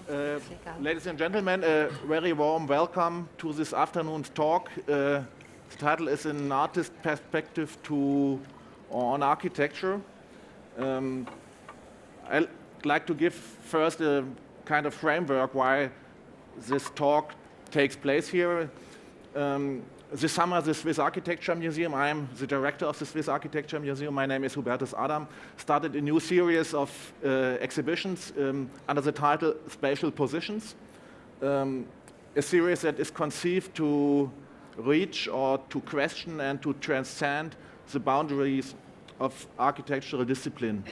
Ladies and gentlemen, a very warm welcome to this afternoon's talk. The title is An Artist Perspective on Architecture. I'd like to give first a kind of framework why this talk takes place here. This summer, the Swiss Architecture Museum, I'm the director of the Swiss Architecture Museum, my name is Hubertus, started a new series of exhibitions under the title Spatial Positions, a series that is conceived to reach or to question and to transcend the boundaries of architectural discipline.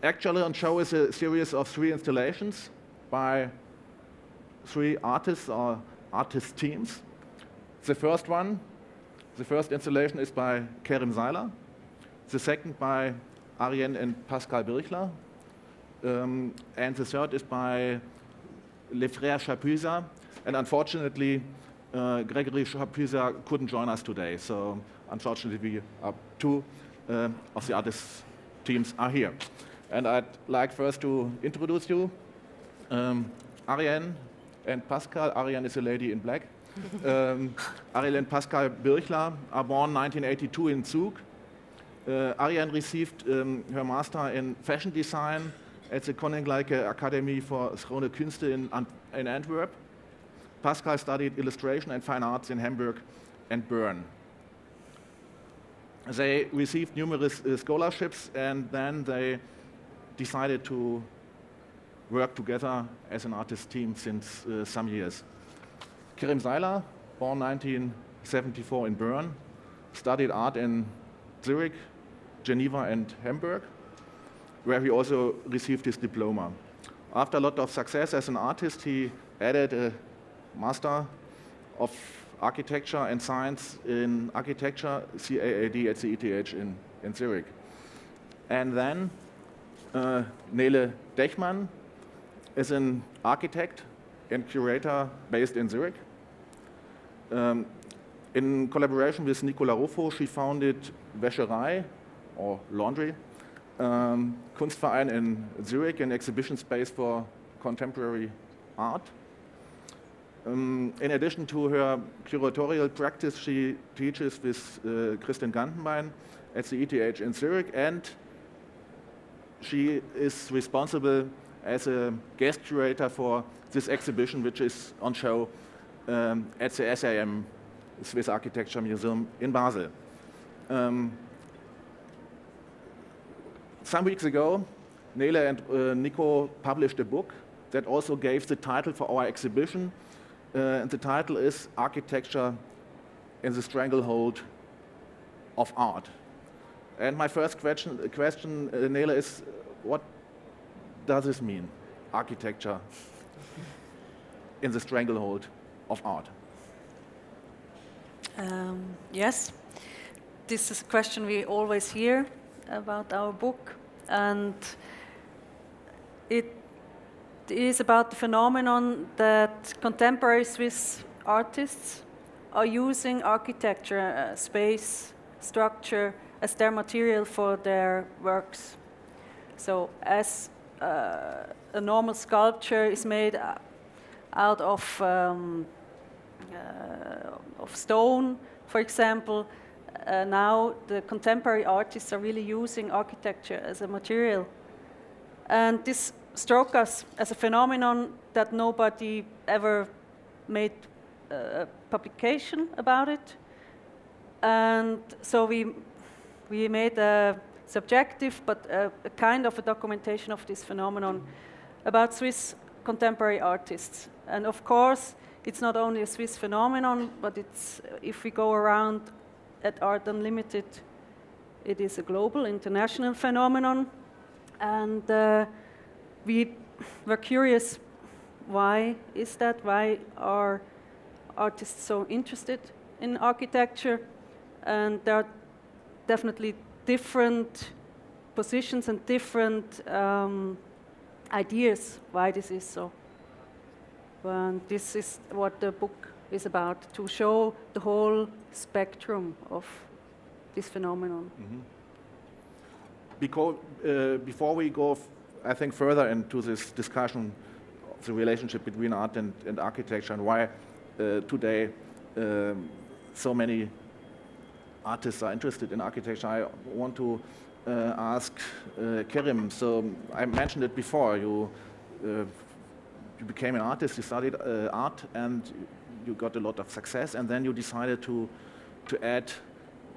Actually, on show is a series of 3 installations by 3 artists or artist teams. The first installation is by Kerim Seiler, the second by Arienne and Pascale Birchler, and the third is by les frères Chapuisat, and unfortunately Gregory Chapuisat couldn't join us today, so unfortunately 2 of the artist teams are here. And I'd like first to introduce you, Arienne and Pascale. Arienne is a lady in black. Arielle and Pascale Birchler are born 1982 in Zurich. Arienne received her master in fashion design at the Koninklijke Academie voor Schone Kunsten in Antwerp. Pascale studied illustration and fine arts in Hamburg and Bern. They received numerous scholarships, and then they decided to work together as an artist team since some years. Kerim Seiler, born 1974 in Bern, studied art in Zurich, Geneva, and Hamburg, where he also received his diploma. After a lot of success as an artist, he added a Master of Architecture and Science in Architecture, CAAD at the ETH in Zurich. And then Nele Dechmann is an architect and curator based in Zurich. In collaboration with Nicola Ruffo, she founded Wäscherei, or Laundry, Kunstverein in Zurich, an exhibition space for contemporary art. In addition to her curatorial practice, she teaches with Christian Gantenbein at the ETH in Zurich, and she is responsible as a guest curator for this exhibition, which is on show at the SAM, Swiss Architecture Museum in Basel. Some weeks ago, Nele and Nico published a book that also gave the title for our exhibition, and the title is Architecture in the Stranglehold of Art. And my first question Nele, is what does this mean, architecture in the stranglehold of art? Yes, this is a question we always hear about our book, and it is about the phenomenon that contemporary Swiss artists are using architecture, space, structure as their material for their works. So as a normal sculpture is made out of stone, for example, now the contemporary artists are really using architecture as a material. And this struck us as a phenomenon that nobody ever made a publication about it. And so we made a subjective, but a kind of a documentation of this phenomenon about Swiss contemporary artists. And of course, it's not only a Swiss phenomenon, but it's, if we go around at Art Unlimited, it is a global, international phenomenon. And we were curious, why is that? Why are artists so interested in architecture? And there are definitely different positions and different ideas why this is so. And this is what the book is about, to show the whole spectrum of this phenomenon. Mm-hmm. Before we go, I think, further into this discussion the relationship between art and architecture, and why today so many artists are interested in architecture. I want to ask Kerim. So I mentioned it before. You became an artist. You studied art, and you got a lot of success. And then you decided to add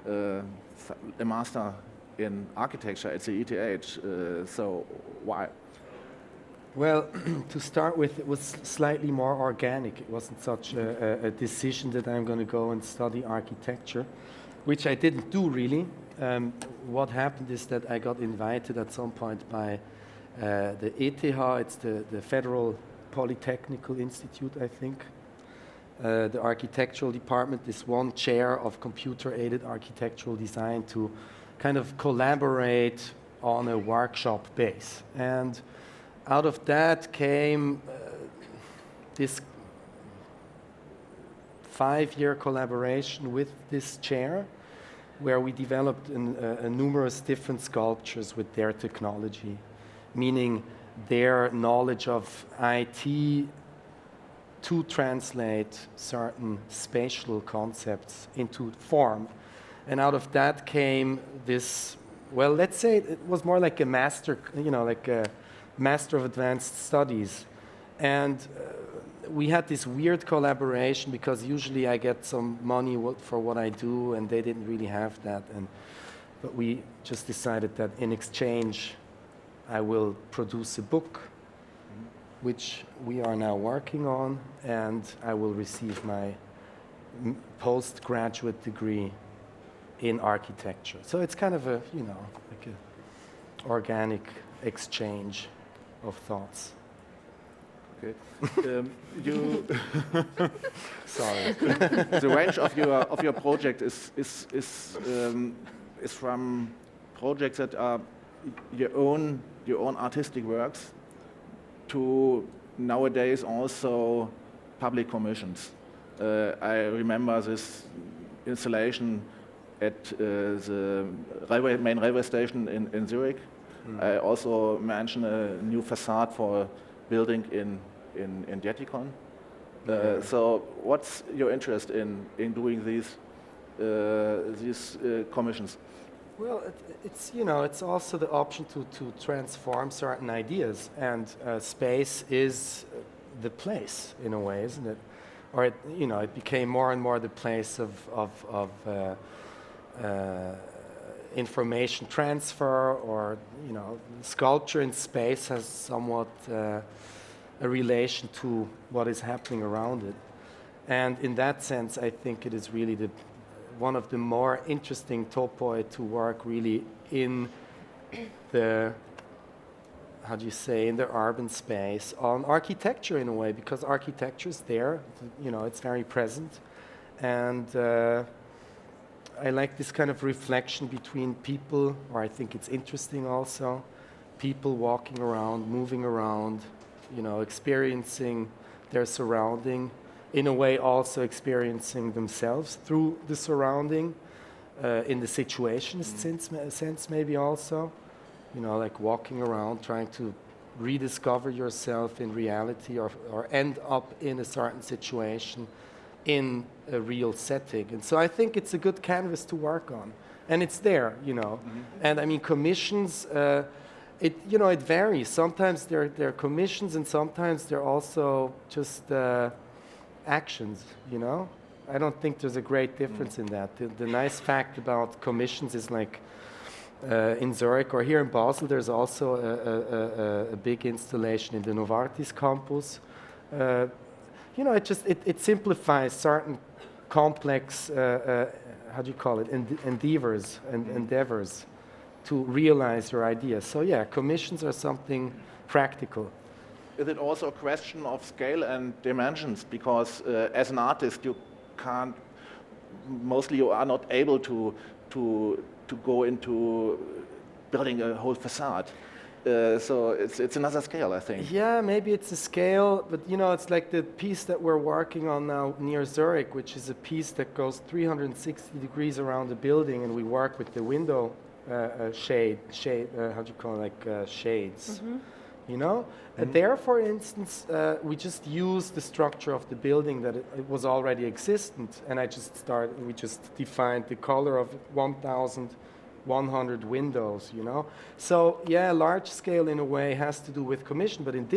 a master in architecture at the ETH. So why? Well, to start with, it was slightly more organic. It wasn't such a decision that I'm going to go and study architecture, which I didn't do really. What happened is that I got invited at some point by the ETH, it's the Federal Polytechnical Institute, I think. The architectural department is one chair of computer-aided architectural design to kind of collaborate on a workshop base. And out of that came this 5-year collaboration with this chair, where we developed numerous different sculptures with their technology, meaning their knowledge of IT to translate certain spatial concepts into form. And out of that came this, well, let's say it was more like a master, like a Master of Advanced Studies. And we had this weird collaboration because usually I get some money for what I do, and they didn't really have that. But we just decided that in exchange, I will produce a book, which we are now working on, and I will receive my postgraduate degree in architecture. So it's kind of a, like a organic exchange of thoughts. Okay. You Sorry. The range of your project is from projects that are your own artistic works to nowadays also public commissions. I remember this installation at the main railway station in Zurich. I also mentioned a new facade for a building in Dechmann. So what's your interest in doing these commissions? Well, it's also the option to transform certain ideas, and space is the place in a way, isn't it? Or it became more and more the place of information transfer, or sculpture in space has somewhat a relation to what is happening around it. And in that sense, I think it is really one of the more interesting topoi to work really in the, in the urban space on architecture in a way, because architecture is there, it's very present. And I like this kind of reflection between people, or I think it's interesting also, people walking around, moving around, experiencing their surrounding, in a way also experiencing themselves through the surrounding, in the situationist sense maybe also, like walking around, trying to rediscover yourself in reality, or end up in a certain situation in a real setting. And so I think it's a good canvas to work on. And it's there, And I mean, commissions, it varies. Sometimes they're commissions, and sometimes they're also just actions, I don't think there's a great difference in that. The nice fact about commissions is like in Zurich or here in Basel, there's also a big installation in the Novartis campus. It simplifies certain complex, endeavors to realize your ideas. So yeah, commissions are something practical. Is it also a question of scale and dimensions? Because as an artist, you are not able to go into building a whole facade. So it's another scale, I think. Yeah, maybe it's a scale, but it's like the piece that we're working on now near Zurich, which is a piece that goes 360 degrees around the building, and we work with the window shades, you know? There, for instance, we just used the structure of the building that it was already existent, and we just defined the color of 1,100 windows, you know? So, yeah, large scale in a way has to do with commission, but in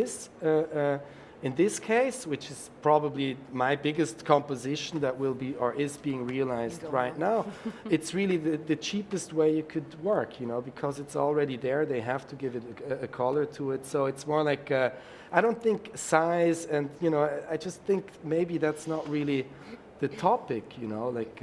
this case, which is probably my biggest composition that will be or is being realized right now, it's really the cheapest way you could work, you know, because it's already there. They have to give it a color to it. So it's more like, I don't think size and, you know, I just think maybe that's not really the topic, you know, like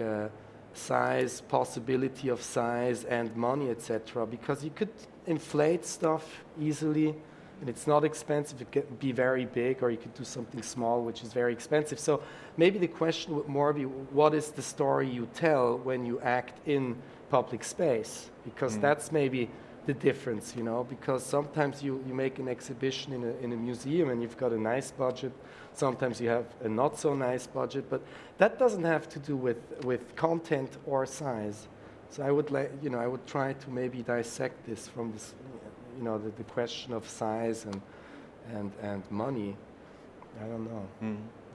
size, possibility of size and money, etc. Because you could inflate stuff easily. And it's not expensive, it can be very big, or you could do something small, which is very expensive. So maybe the question would more be, what is the story you tell when you act in public space? Because that's maybe the difference, you know, because sometimes you make an exhibition in a museum and you've got a nice budget. Sometimes you have a not so nice budget, but that doesn't have to do with content or size. So I would I would try to maybe dissect this from this, you know, the question of size and money. I don't know.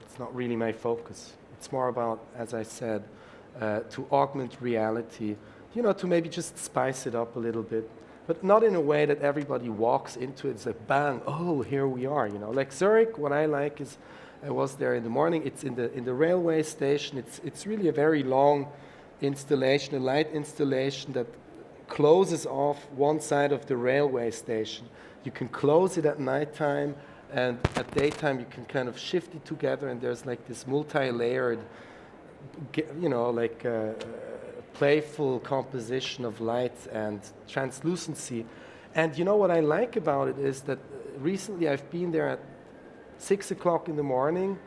It's not really my focus. It's more about, as I said, to augment reality, you know, to maybe just spice it up a little bit, but not in a way that everybody walks into it. It's like, bang, oh, here we are, you know. Like Zurich, what I like is, I was there in the morning, it's in the railway station. It's really a very long installation, a light installation that closes off one side of the railway station. You can close it at nighttime, and at daytime you can kind of shift it together, and there's like this multi-layered, you know, like playful composition of light and translucency. And you know what I like about it is that recently I've been there at 6 o'clock in the morning,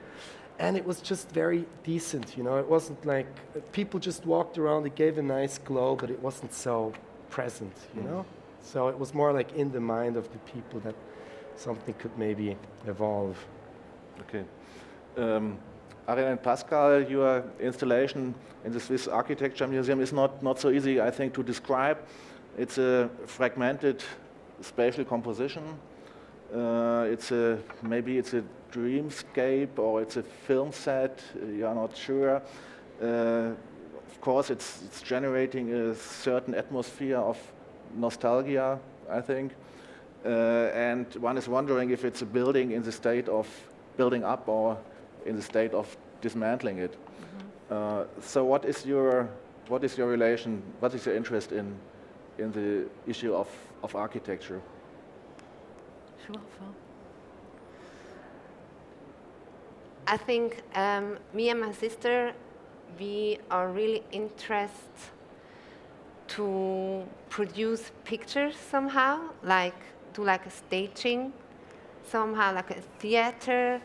and it was just very decent, you know. It wasn't like people just walked around, it gave a nice glow, but it wasn't so present, you know. So it was more like in the mind of the people that something could maybe evolve. Okay. Arienne and Pascale, your installation in the Swiss Architecture Museum is not so easy, I think, to describe. It's a fragmented spatial composition. Maybe it's a dreamscape or it's a film set. You're not sure. Of course, it's generating a certain atmosphere of nostalgia, I think. And one is wondering if it's a building in the state of building up or in the state of dismantling it. So what is your relation, what is your interest in the issue of architecture? Sure. I think me and my sister, we are really interested to produce pictures somehow, like do like a staging, somehow like a theater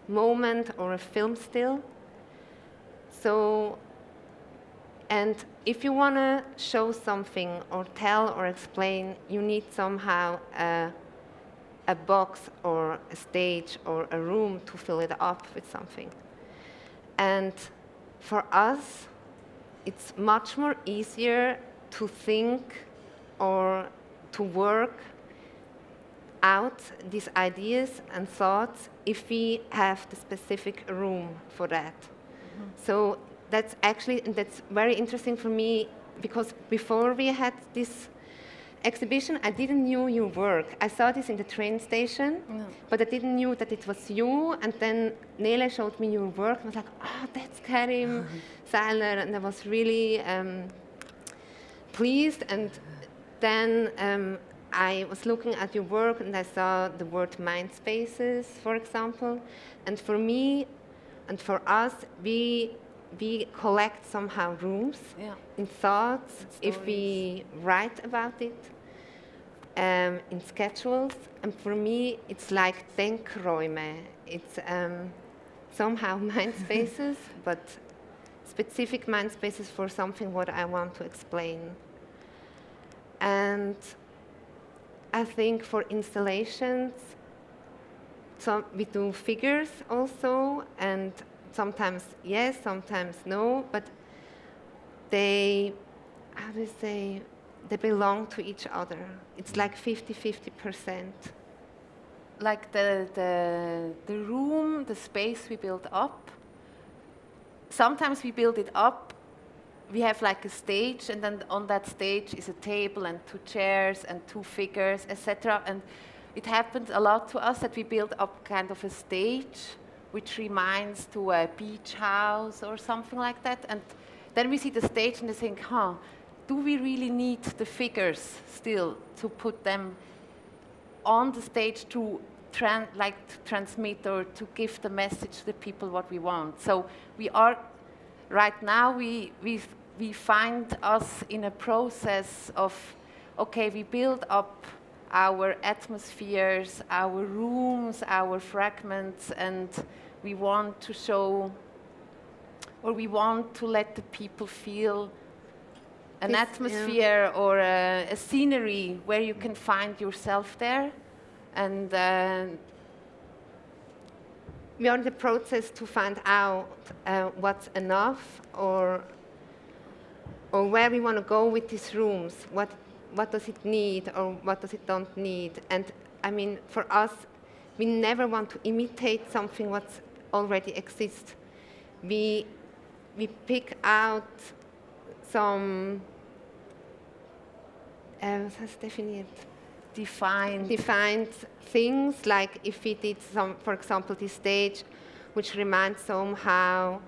moment or a film still. So, and if you want to show something or tell or explain, you need somehow a box or a stage or a room to fill it up with something. And for us, it's much more easier to think or to work out these ideas and thoughts if we have the specific room for that. So that's very interesting for me, because before we had this exhibition, I didn't know your work. I saw this in the train station, but I didn't know that it was you. And then Nele showed me your work. I was like, oh, that's Kerim, Seiler, and I was really pleased. And then I was looking at your work, and I saw the word mind spaces, for example. And for me, and for us, we collect somehow rooms in thoughts, if we write about it, in schedules. And for me, it's like Denkräume. It's somehow mind spaces, but specific mind spaces for something what I want to explain. And I think for installations, we do figures also, and sometimes yes, sometimes no, but they belong to each other. It's like 50-50%. like the room, the space we build up. Sometimes we build it up. We have like a stage, and then on that stage is a table and 2 chairs and 2 figures, etc. And it happens a lot to us that we build up kind of a stage which reminds to a beach house or something like that. And then we see the stage and we think, do we really need the figures still to put them on the stage to transmit or to give the message to the people what we want? So we are, right now, we find us in a process of, okay, we build up our atmospheres, our rooms, our fragments, and we want to show, or we want to let the people feel an atmosphere or a scenery where you can find yourself there. And we are in the process to find out what's enough, or where we want to go with these rooms. What does it need, or what does it don't need? And I mean, for us, we never want to imitate something what already exists. We pick out some defined things, like if we did some, for example, this stage, which reminds somehow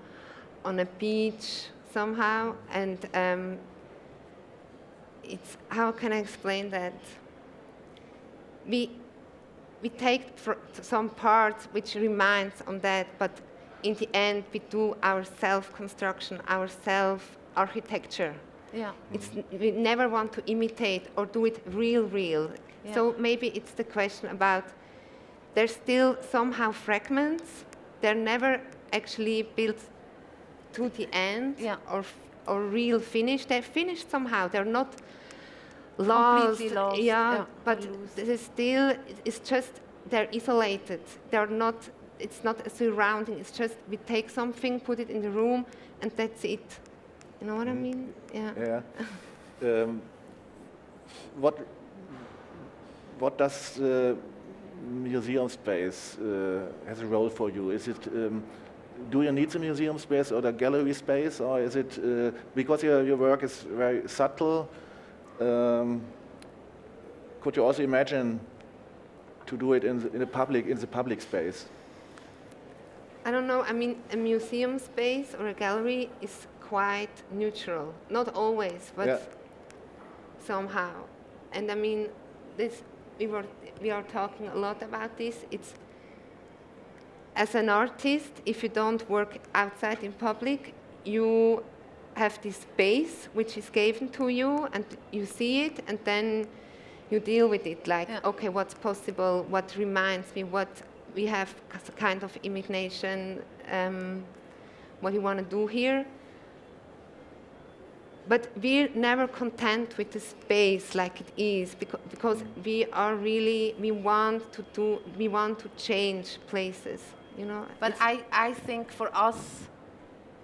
on a beach somehow, and it's, how can I explain that? We take some parts which reminds on that, but in the end we do our self-construction, our self-architecture. yeah, We never want to imitate or do it real. Yeah. So maybe it's the question about, there's still somehow fragments. They're never actually built to the end, Yeah. or real finished. They're finished somehow. They're not lost. Completely lost. Yeah, but loose. this is still, it's just, they're isolated. They're not, it's not a surrounding. It's just, we take something, put it in the room, and that's it. You know what I mean? Yeah. Yeah. What does museum space has a role for you? Is it, do you need the museum space or the gallery space, or is it because your work is very subtle? Could you also imagine to do it in the public space? I don't know. I mean, a museum space or a gallery is quite neutral. Not always, but somehow. And I mean, this we are talking a lot about this. It's, as an artist, if you don't work outside in public, you have this space which is given to you, and you see it, and then you deal with it. Like, okay, what's possible? What reminds me? What we have a kind of imagination, what you want to do here. But we're never content with the space like it is, because we are really, we want to change places, you know. But I think for us,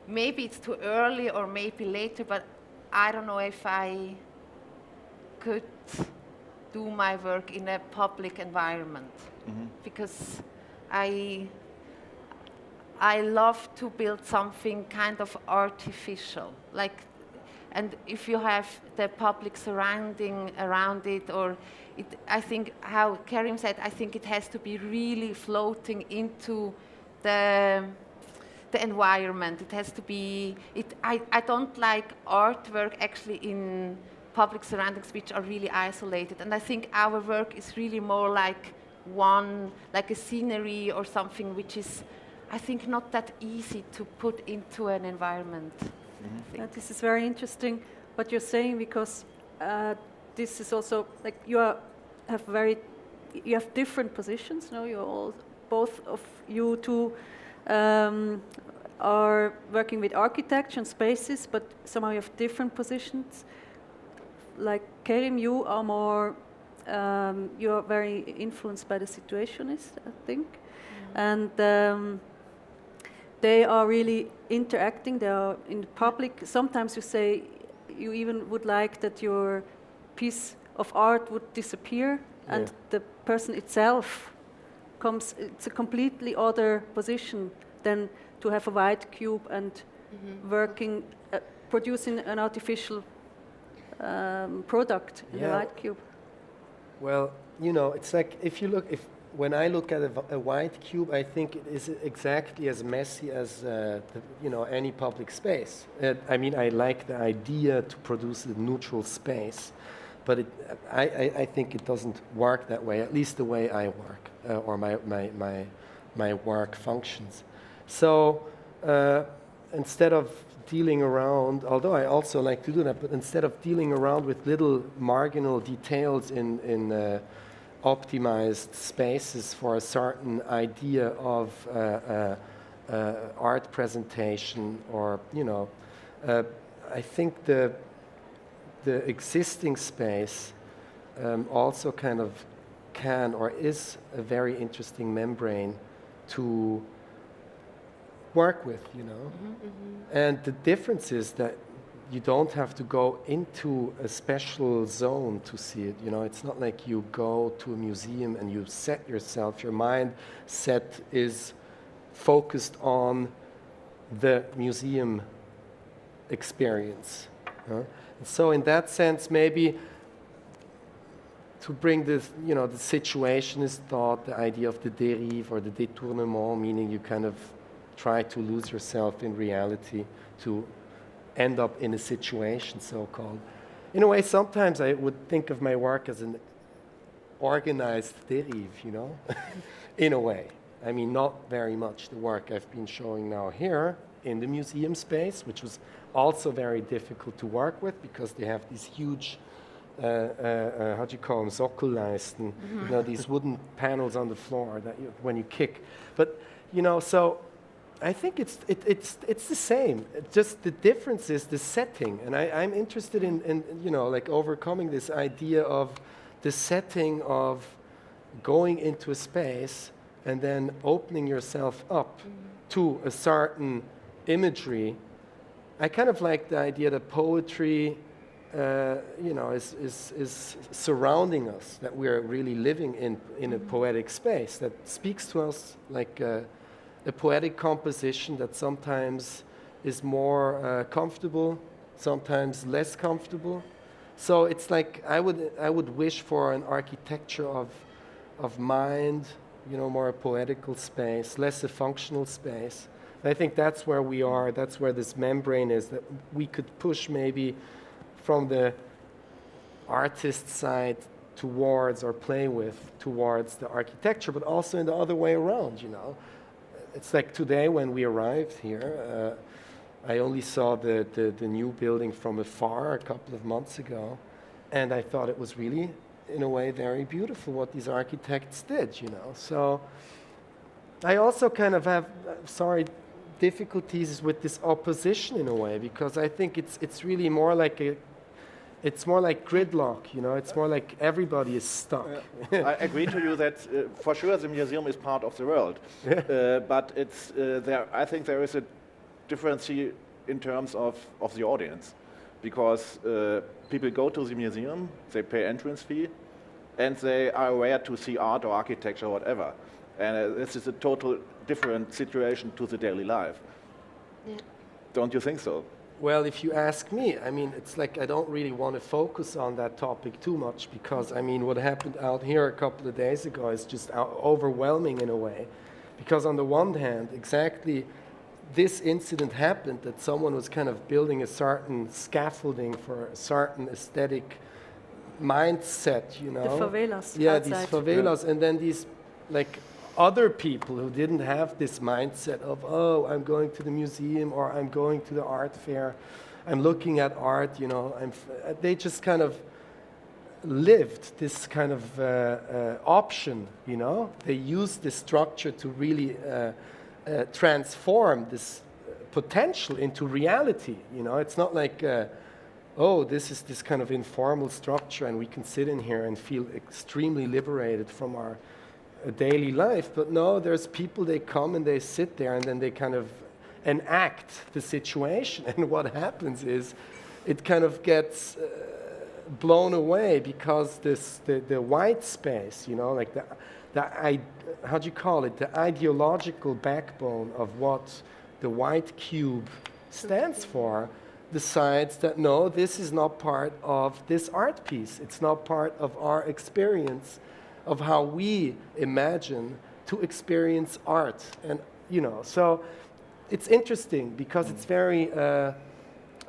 maybe it's too early or maybe later, but I don't know if I could do my work in a public environment, because I love to build something kind of artificial, like. And if you have the public surrounding around it, or I think how Kerim said, I think it has to be really floating into the environment. It has to be. I don't like artwork actually in public surroundings which are really isolated. And I think our work is really more like like a scenery or something which is, I think, not that easy to put into an environment. This is very interesting what you're saying, because this is also like you have different positions. No, both of you two are working with architecture and spaces, but somehow you have different positions. Like Kerim, you are more you are very influenced by the situationists, I think, and. They are really interacting, they are in the public. Sometimes you say you even would like that your piece of art would disappear and the person itself it's a completely other position than to have a white cube and working, producing an artificial product in a white cube. Well, it's like when I look at a white cube, I think it is exactly as messy as any public space. I mean, I like the idea to produce a neutral space, but I think it doesn't work that way. At least the way I work or my work functions. So instead of dealing around, although I also like to do that, but instead of dealing around with little marginal details in optimized spaces for a certain idea of art presentation, or I think the existing space also kind of can or is a very interesting membrane to work with, And the difference is that you don't have to go into a special zone to see it. It's not like you go to a museum and you set yourself, your mindset is focused on the museum experience. So in that sense, maybe to bring this, the situationist thought, the idea of the dérive or the détournement, meaning you kind of try to lose yourself in reality to end up in a situation, so-called. In a way, sometimes I would think of my work as an organized dérive, in a way. I mean, not very much the work I've been showing now here in the museum space, which was also very difficult to work with because they have these huge, how do you call them, Sockelleisten, these wooden panels on the floor that when you kick. But, so I think it's the same. Just the difference is the setting, and I'm interested in like overcoming this idea of the setting of going into a space and then opening yourself up to a certain imagery. I kind of like the idea that poetry, is surrounding us, that we're really living in a poetic space that speaks to us like a poetic composition that sometimes is more comfortable, sometimes less comfortable. So it's like I would wish for an architecture of mind, more a poetical space, less a functional space. And I think that's where we are. That's where this membrane is, that we could push maybe from the artist side towards or play with towards the architecture, but also in the other way around. It's like today when we arrived here, I only saw the new building from afar a couple of months ago, and I thought it was really, in a way, very beautiful what these architects did, So I also kind of have, difficulties with this opposition in a way, because I think it's really more like it's more like gridlock, It's more like everybody is stuck. I agree to you that for sure the museum is part of the world, but it's there. I think there is a difference in terms of the audience, because people go to the museum, they pay entrance fee, and they are aware to see art or architecture or whatever. And this is a total different situation to the daily life. Yeah. Don't you think so? Well, if you ask me, I mean, it's like I don't really want to focus on that topic too much because, I mean, what happened out here a couple of days ago is just overwhelming in a way. Because on the one hand, exactly this incident happened that someone was kind of building a certain scaffolding for a certain aesthetic mindset, The favelas. Yeah, outside. these favelas, and then these, like, other people who didn't have this mindset of, oh, I'm going to the museum or I'm going to the art fair, I'm looking at art, they just kind of lived this kind of option, They used this structure to really transform this potential into reality, It's not like, oh, this is this kind of informal structure and we can sit in here and feel extremely liberated from our daily life. But no, there's people, they come and they sit there and then they kind of enact the situation. And what happens is it kind of gets blown away because the white space, you know, like how do you call it, the ideological backbone of what the white cube stands for, decides that no, this is not part of this art piece. It's not part of our experience of how we imagine to experience art. And, you know, so it's interesting because it's very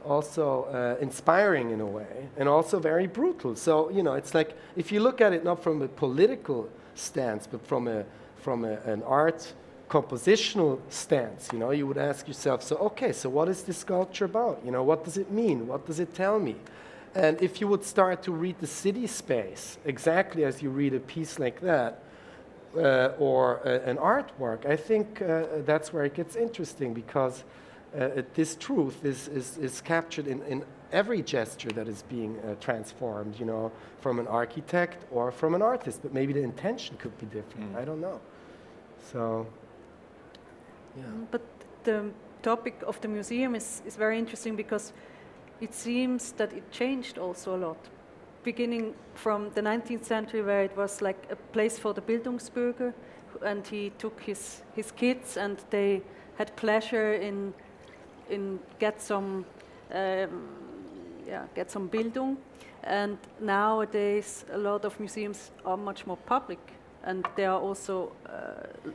also inspiring in a way, and also very brutal. So, you know, it's like, if you look at it not from a political stance, but from an art compositional stance, you know, you would ask yourself, so, okay, so what is this sculpture about? You know, what does it mean? What does it tell me? And if you would start to read the city space exactly as you read a piece like that, or an artwork, I think that's where it gets interesting, because this truth is captured in every gesture that is being transformed, you know, from an architect or from an artist, but maybe the intention could be different. I don't know. So, yeah. But the topic of the museum is very interesting because it seems that it changed also a lot. Beginning from the 19th century, where it was like a place for the Bildungsbürger, and he took his kids and they had pleasure in get some Bildung. And nowadays a lot of museums are much more public, and they are also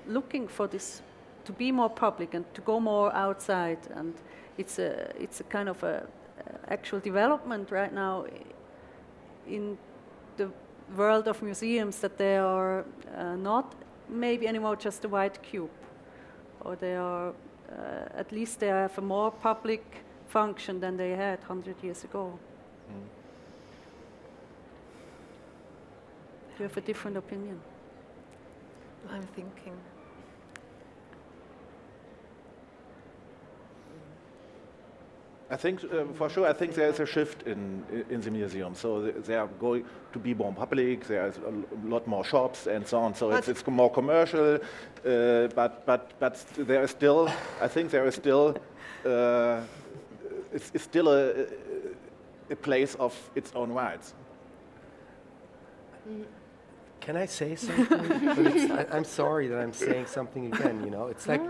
looking for this to be more public and to go more outside. And it's a kind of a actual development right now in the world of museums, that they are not maybe anymore just a white cube, or they are at least they have a more public function than they had 100 years ago. Do you have a different opinion? I'm thinking. I think, for sure, I think there is a shift in the museum. So they are going to be more public. There's a lot more shops and so on. So it's more commercial. But there is still, I think there is still, it's still a place of its own rights. Can I say something? I'm sorry that I'm saying something again, you know. It's like,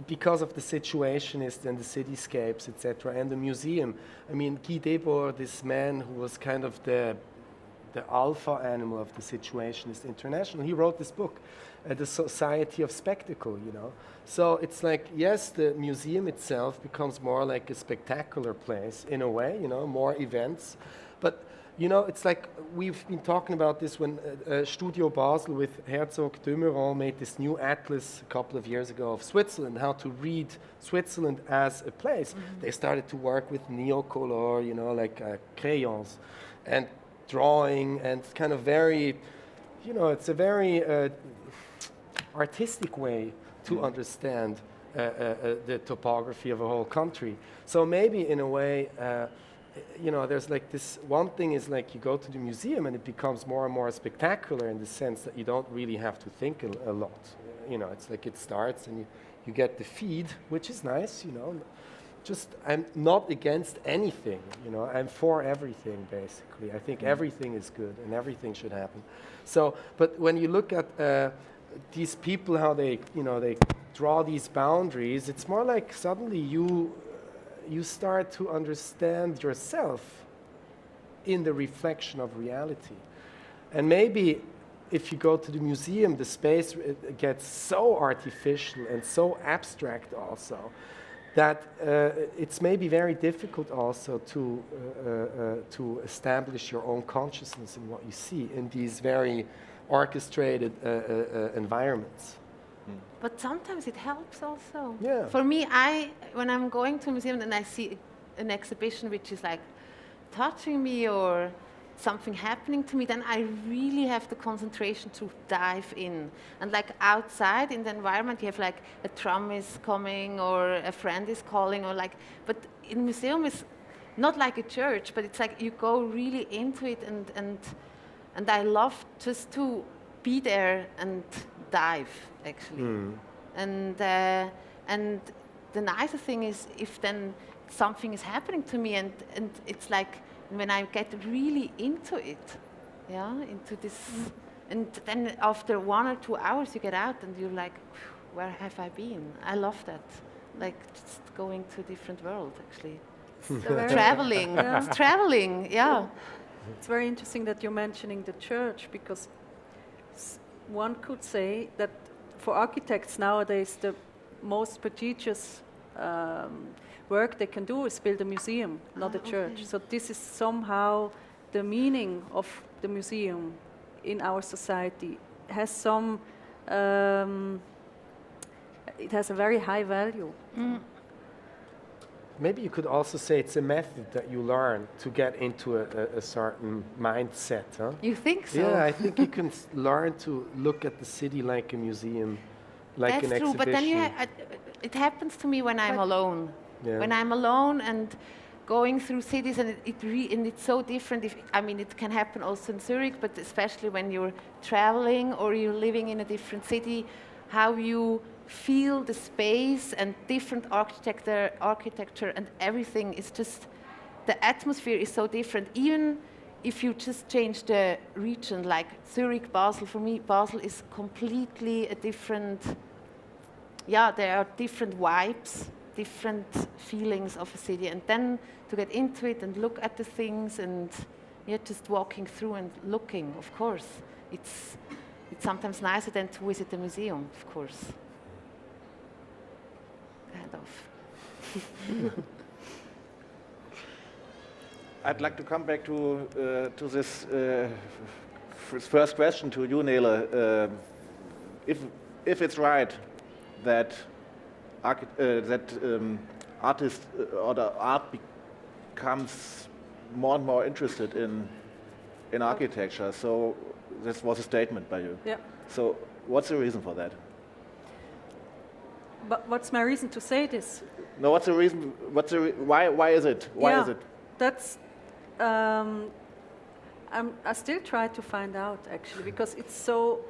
because of the situationist and the cityscapes, etc., and the museum. I mean, Guy Debord, this man who was kind of the alpha animal of the Situationist International, he wrote this book, The Society of Spectacle, you know. So it's like, yes, the museum itself becomes more like a spectacular place in a way, you know, more events. But, you know, it's like we've been talking about this when Studio Basel with Herzog Dömeron made this new atlas a couple of years ago of Switzerland, how to read Switzerland as a place. Mm-hmm. They started to work with neocolor, you know, like crayons and drawing, and kind of very, you know, it's a very artistic way to understand the topography of a whole country. So maybe in a way, you know, there's like this one thing is like you go to the museum and it becomes more and more spectacular in the sense that you don't really have to think a lot. You know, it's like it starts and you get the feed, which is nice, you know. Just, I'm not against anything, you know, I'm for everything basically. I think everything is good and everything should happen. So, but when you look at these people, how they, you know, they draw these boundaries, it's more like suddenly you start to understand yourself in the reflection of reality. And maybe if you go to the museum, the space gets so artificial and so abstract also, that it's maybe very difficult also to establish your own consciousness in what you see in these very orchestrated environments. But sometimes it helps also. Yeah. For me, when I'm going to a museum and I see an exhibition which is like touching me or something happening to me, then I really have the concentration to dive in. And like outside in the environment, you have like a tram is coming or a friend is calling or like, but in museum it's not like a church, but it's like you go really into it, and I love just to be there and dive actually. And the nicer thing is if then something is happening to me and it's like when I get really into it, into this, and then after 1 or 2 hours you get out and you're like, where have I been? I love that, like just going to a different world actually. Traveling, traveling, yeah. It's very interesting that you're mentioning the church, because one could say that for architects nowadays the most prestigious work they can do is build a museum, not a church. Okay. So this is somehow the meaning of the museum in our society. It has some, it has a very high value. Maybe you could also say it's a method that you learn to get into a certain mindset, huh? You think so? Yeah, I think you can learn to look at the city like a museum, like That's an true, exhibition. but then it happens to me when I'm alone. Yeah. When I'm alone and going through cities, and and it's so different. It can happen also in Zurich, but especially when you're traveling or you're living in a different city, how you feel the space and different architecture and everything is just, the atmosphere is so different. Even if you just change the region, like Zurich, Basel, for me, Basel is completely a different, there are different vibes, different feelings of a city. And then to get into it and look at the things and just walking through and looking, of course, it's sometimes nicer than to visit a museum, of course. Kind of. I'd like to come back to this first question to you, Nele. If it's right that artists or the art becomes more and more interested in architecture, so this was a statement by you. Yeah. So what's the reason for that? But what's my reason to say this? No, what's the reason? Why is it? Why is it? That's. I still try to find out actually, because it's so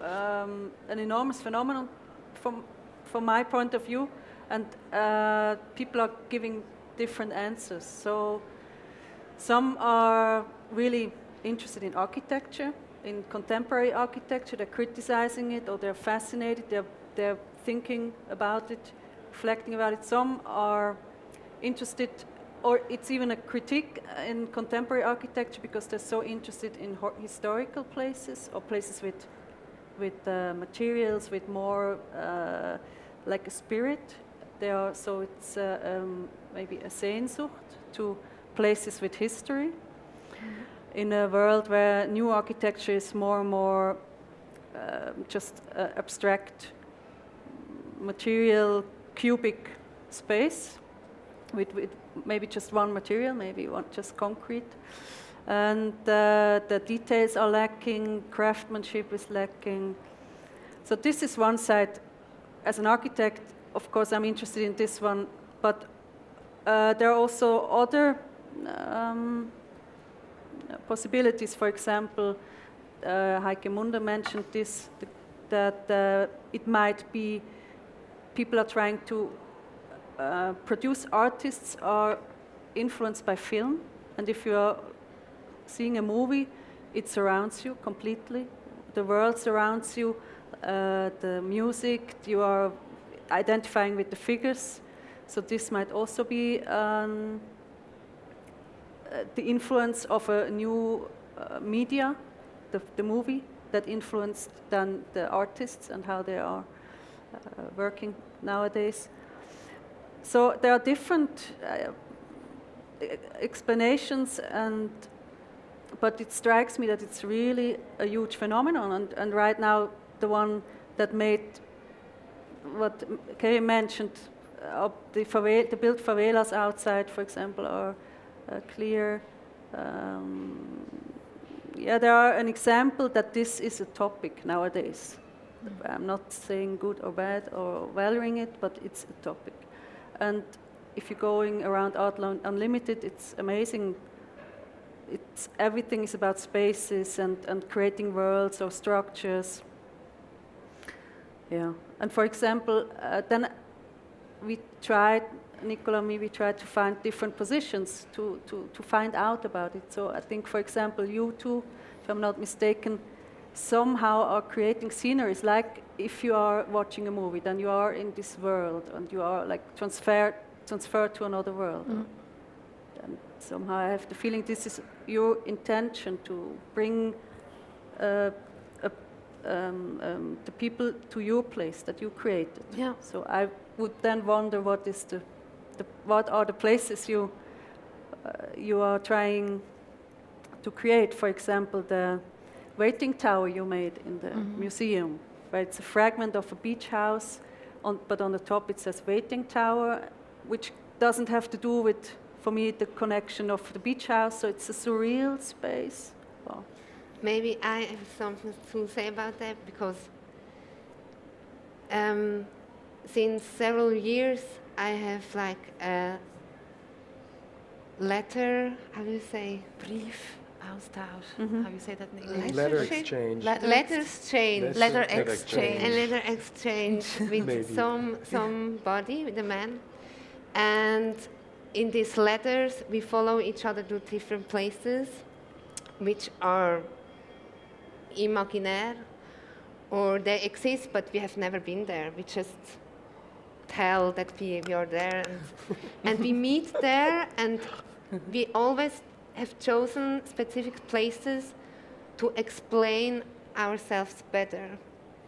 an enormous phenomenon from my point of view, and people are giving different answers. So some are really interested in architecture, in contemporary architecture. They're criticizing it, or they're fascinated. They're thinking about it, reflecting about it. Some are interested, or it's even a critique in contemporary architecture, because they're so interested in historical places, or places with materials with more like a spirit. So it's maybe a Sehnsucht to places with history. In a world where new architecture is more and more just abstract, material, cubic space with maybe just one material, maybe just concrete. And the details are lacking, craftsmanship is lacking. So this is one side. As an architect, of course, I'm interested in this one, but there are also other possibilities. For example, Heike Munder mentioned this, that it might be people are trying to produce artists are influenced by film, and if you are seeing a movie, it surrounds you completely. The world surrounds you, the music, you are identifying with the figures. So this might also be the influence of a new media, the movie, that influenced then the artists and how they are working nowadays. So there are different explanations, but it strikes me that it's really a huge phenomenon. And right now, the one that made what Kerim mentioned, the built favelas outside, for example, are clear. There are an example that this is a topic nowadays. I'm not saying good or bad or valuing it, but it's a topic. And if you're going around Art Unlimited, it's amazing. Everything is about spaces and creating worlds or structures. Yeah. And for example, then we tried Nicola and me, we try to find different positions to find out about it. So I think, for example, you two, if I'm not mistaken, somehow are creating sceneries. Like if you are watching a movie, then you are in this world and you are like transferred to another world. And somehow I have the feeling this is your intention to bring the people to your place that you created. Yeah. So I would then wonder what are the places you are trying to create. For example, the waiting tower you made in the museum, where it's a fragment of a beach house, but on the top it says waiting tower, which doesn't have to do with, for me, the connection of the beach house. So it's a surreal space. Wow. Maybe I have something to say about that, because since several years I have like a letter, how do you say? Brief, Austausch. How you say that in English? Letter exchange. Letter exchange. Letter exchange. A letter exchange with somebody, with a man. And in these letters we follow each other to different places, which are imaginaire, or they exist but we have never been there. We just tell that we are there, and we meet there, and we always have chosen specific places to explain ourselves better.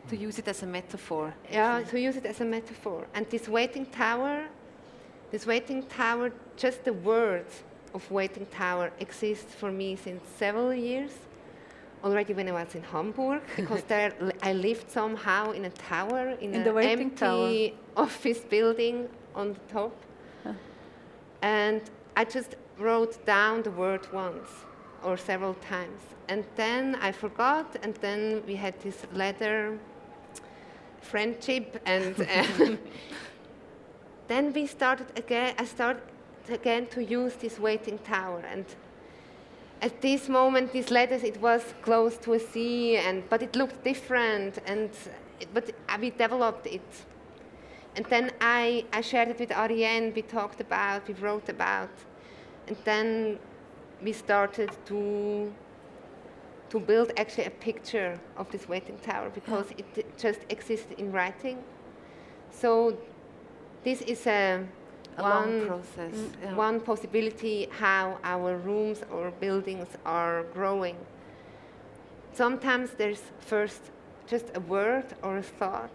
To use it as a metaphor. Yeah, to use it as a metaphor. And this waiting tower, just the word of waiting tower exists for me since several years. Already when I was in Hamburg, because there I lived somehow in a tower, in an empty office building on the top. And I just wrote down the word once or several times. And then I forgot, and then we had this letter friendship, and then we started again. I started again to use this waiting tower, and at this moment, these letters, it was close to a sea, but it looked different, but we developed it. And then I shared it with Arienne. We talked about, we wrote about, and then we started to build actually a picture of this waiting tower, because it just existed in writing. So this is a long process. One possibility how our rooms or buildings are growing. Sometimes there's first just a word or a thought,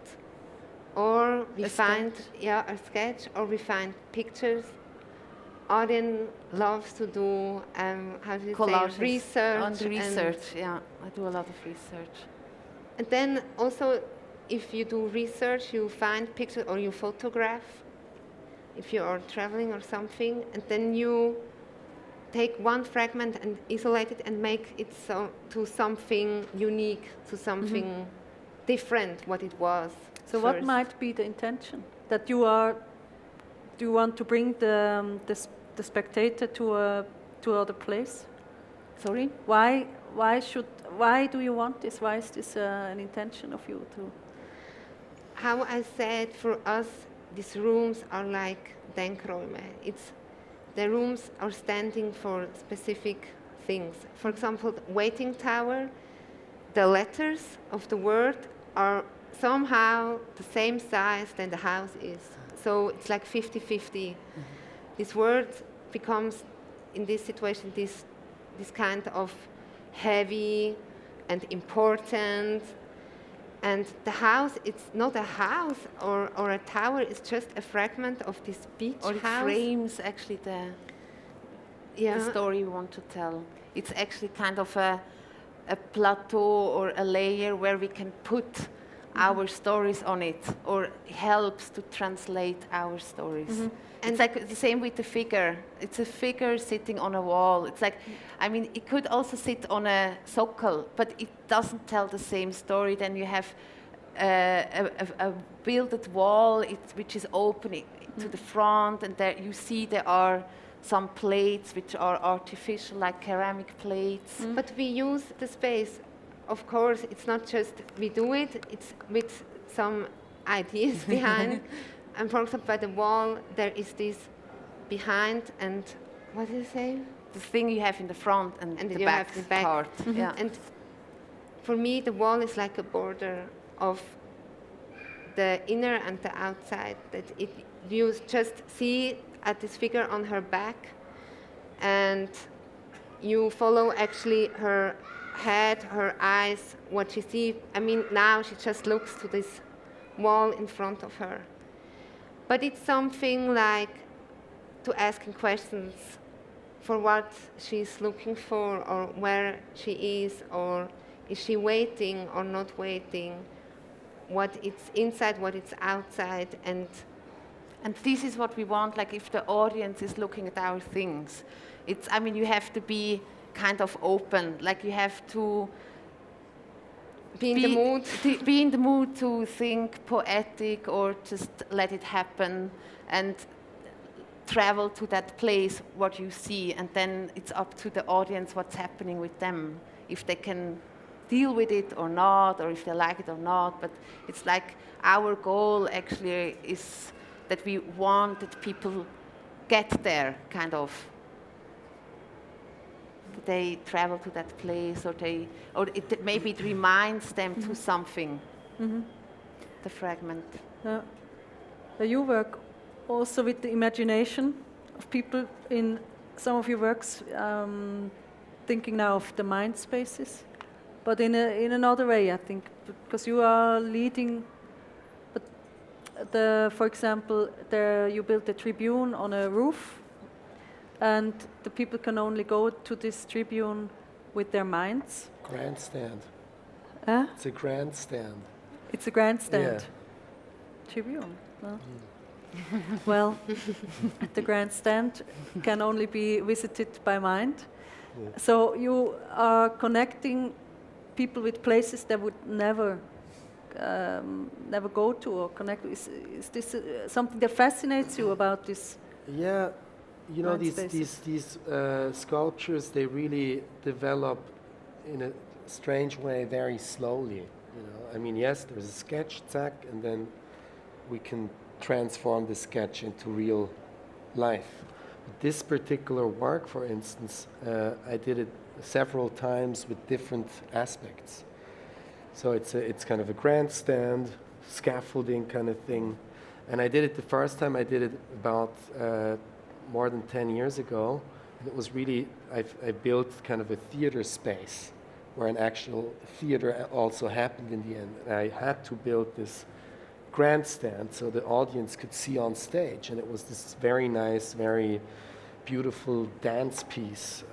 or we find a sketch, or we find pictures. Arienne loves to do collages, research. Yeah, I do a lot of research. And then also, if you do research, you find pictures or you photograph. If you are traveling or something, and then you take one fragment and isolate it and make it to something unique, to something different what it was. So what might be the intention? That you want to bring the spectator to other place? Sorry? Why do you want this? Why is this an intention of you to? How I said, for us, these rooms are like Denkräume. The rooms are standing for specific things. For example, the waiting tower, the letters of the word are somehow the same size than the house is. So it's like 50-50. This word becomes, in this situation, this kind of heavy and important. And the house, it's not a house or a tower, it's just a fragment of this beach house. Or it frames actually the story we want to tell. It's actually kind of a plateau or a layer where we can put our stories on it, or helps to translate our stories. And it's like the same with the figure. It's a figure sitting on a wall. It's like, I mean, it could also sit on a sokol, but it doesn't tell the same story. Then you have a builded wall which is opening to the front, and there you see there are some plates which are artificial, like ceramic plates. But we use the space. Of course, it's not just we do it, it's with some ideas behind. and for example, by the wall, there is this behind and, what did you say? The thing you have in the front and And the you back, have the back. part. Yeah. And for me, the wall is like a border of the inner and the outside. That if you just see at this figure on her back, and you follow actually her head, her eyes, what she sees. I mean, now she just looks to this wall in front of her. But it's something like to asking questions for what she's looking for, or where she is, or is she waiting or not waiting, what it's inside, what it's outside, and this is what we want, like if the audience is looking at our things. It's, I mean, you have to be kind of open, like you have to be in the mood. Be in the mood to think poetic or just let it happen and travel to that place, what you see, and then it's up to the audience what's happening with them, if they can deal with it or not, or if they like it or not. But it's like our goal actually is that we want that people get there, kind of. They travel to that place, or maybe it reminds them to something. The fragment. You work also with the imagination of people in some of your works, thinking now of the mind spaces, but in another way, I think, because you are leading. But for example, there you built a tribune on a roof, and the people can only go to this tribune with their minds. Grandstand. Huh? It's a grandstand. It's a grandstand. Yeah. Tribune. Well, well, the grandstand can only be visited by mind. Yeah. So you are connecting people with places that would never go to or connect. Is this something that fascinates you about this? Yeah, you know, Mind these sculptures, they really develop in a strange way very slowly. You know, I mean, yes, there's a sketch, zack, and then we can transform the sketch into real life. But this particular work, for instance, I did it several times with different aspects. So it's kind of a grandstand, scaffolding kind of thing. And I did it the first time, I did it about more than 10 years ago. And it was really, I built kind of a theater space where an actual theater also happened in the end. And I had to build this grandstand so the audience could see on stage. And it was this very nice, very beautiful dance piece.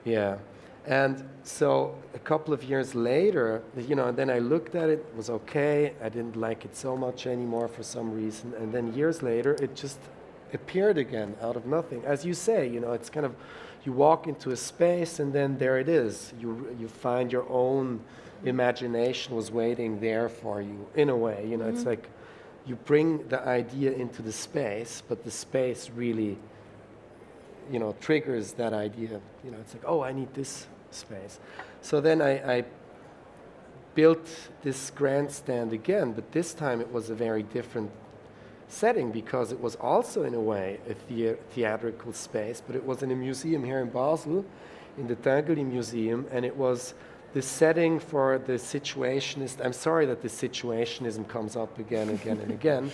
Yeah. And so a couple of years later, you know, and then I looked at it, it was okay. I didn't like it so much anymore for some reason. And then years later, it just appeared again out of nothing. As you say, you know, it's kind of, you walk into a space and then there it is. You find your own imagination was waiting there for you, in a way. You know, it's like you bring the idea into the space, but the space really, you know, triggers that idea. You know, it's like, oh, I need this space. So then I built this grandstand again, but this time it was a very different setting because it was also, in a way, a theatrical space, but it was in a museum here in Basel, in the Tinguely Museum, and it was the setting for the situationist. I'm sorry that the situationism comes up again and again and again.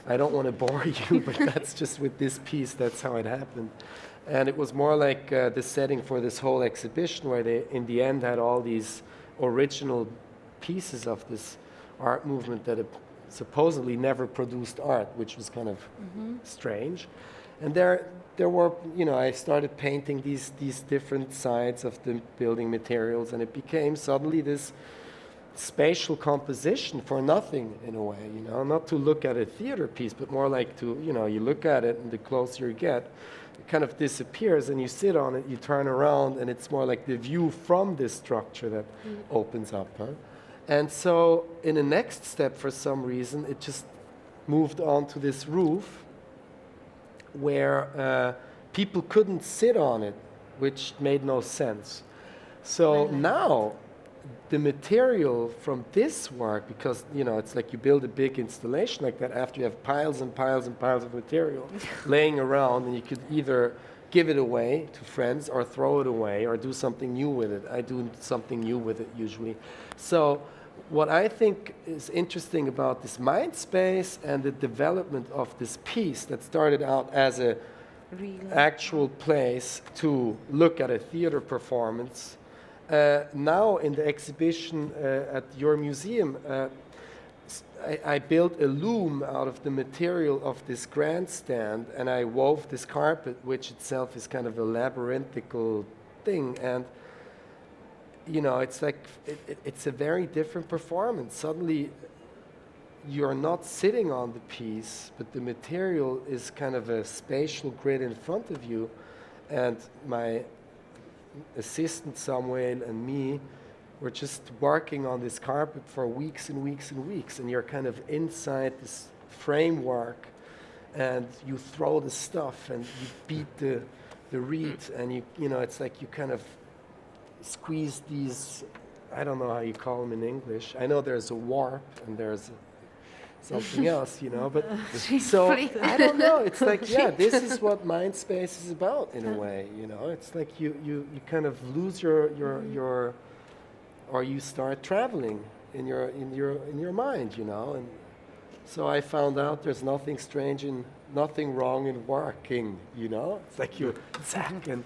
I don't want to bore you, but that's just with this piece, that's how it happened. And it was more like the setting for this whole exhibition where they, in the end, had all these original pieces of this art movement that supposedly never produced art, which was kind of strange. And there were, you know, I started painting these different sides of the building materials, and it became suddenly this spatial composition for nothing, in a way, you know, not to look at a theater piece, but more like to, you know, you look at it and the closer you get, it kind of disappears and you sit on it, you turn around, and it's more like the view from this structure that opens up. Huh? And so in the next step, for some reason, it just moved on to this roof where people couldn't sit on it, which made no sense. So now the material from this work, because it's like you build a big installation like that after you have piles and piles and piles of material laying around, and you could either give it away to friends or throw it away or do something new with it. I do something new with it usually. So what I think is interesting about this mind space and the development of this piece that started out as a actual place to look at a theater performance, now in the exhibition at your museum, I built a loom out of the material of this grandstand, and I wove this carpet, which itself is kind of a labyrinthical thing. And it's like it's a very different performance. Suddenly, you're not sitting on the piece, but the material is kind of a spatial grid in front of you, and my assistant Samuel and me were just working on this carpet for weeks and weeks and weeks, and you're kind of inside this framework, and you throw the stuff and you beat the reeds, and it's like you kind of squeeze these, I don't know how you call them in English. I know there's a warp and there's something else, but so I don't know. It's like, this is what mind space is about in a way, It's like you kind of lose your or you start traveling in your mind, and so I found out there's nothing strange and nothing wrong in working, It's like you zack and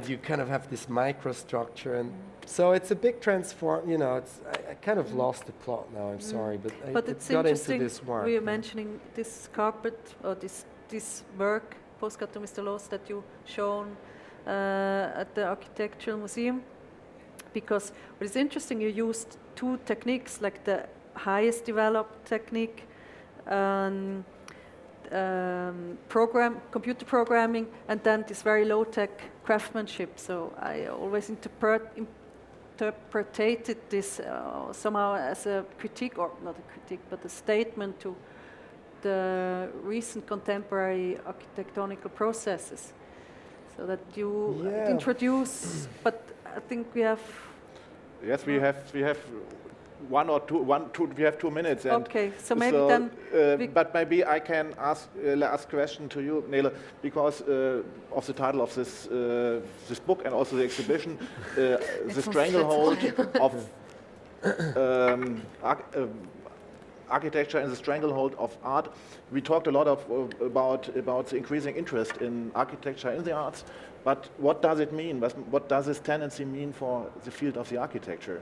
you kind of have this microstructure, and so it's a big transform. I kind of lost the plot now. I'm sorry, but it's got into interesting. this work. We are mentioning this carpet or this work, Postcard to Mr. Loss, that you shown at the Architectural Museum, because what is interesting, you used two techniques, like the highest developed technique, computer programming, and then this very low-tech craftsmanship. So I always interpreted this somehow as a critique, or not a critique, but a statement to the recent contemporary architectonical processes. So that you introduce, but I think we have... Yes, we have 1 or 2. We have 2 minutes. And okay, so maybe then. But maybe I can ask last question to you, Nele, because of the title of this book and also the exhibition, the stranglehold of architecture and the stranglehold of art. We talked a lot about the increasing interest in architecture in the arts. But what does it mean? What does this tendency mean for the field of the architecture?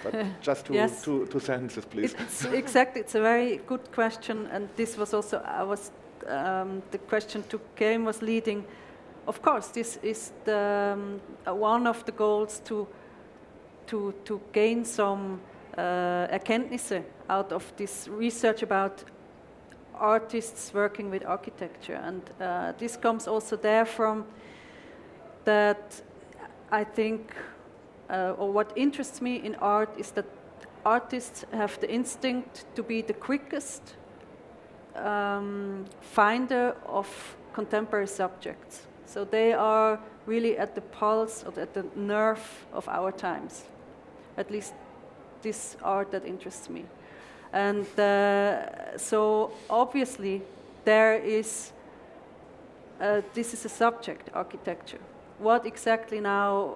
But just two sentences, please. Exactly, it's a very good question, and this was also the question to Kerim was leading. Of course, this is the one of the goals to gain some Erkenntnisse out of this research about artists working with architecture, and this comes also there from that I think. Or what interests me in art is that artists have the instinct to be the quickest finder of contemporary subjects. So they are really at the pulse or at the nerve of our times. At least this art that interests me. And so obviously there is, this is a subject, architecture. What exactly now,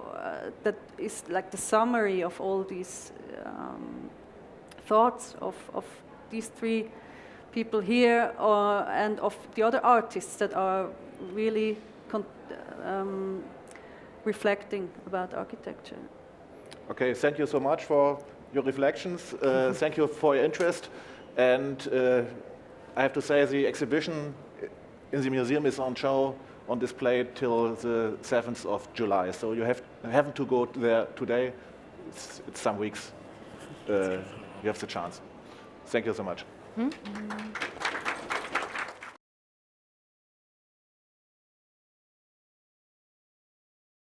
that is like the summary of all these thoughts of these three people here, and of the other artists that are really reflecting about architecture. Okay, thank you so much for your reflections. Thank you for your interest. And I have to say the exhibition in the museum is on show, on display till the 7th of July. So you haven't to go there today. It's some weeks. You have the chance. Thank you so much.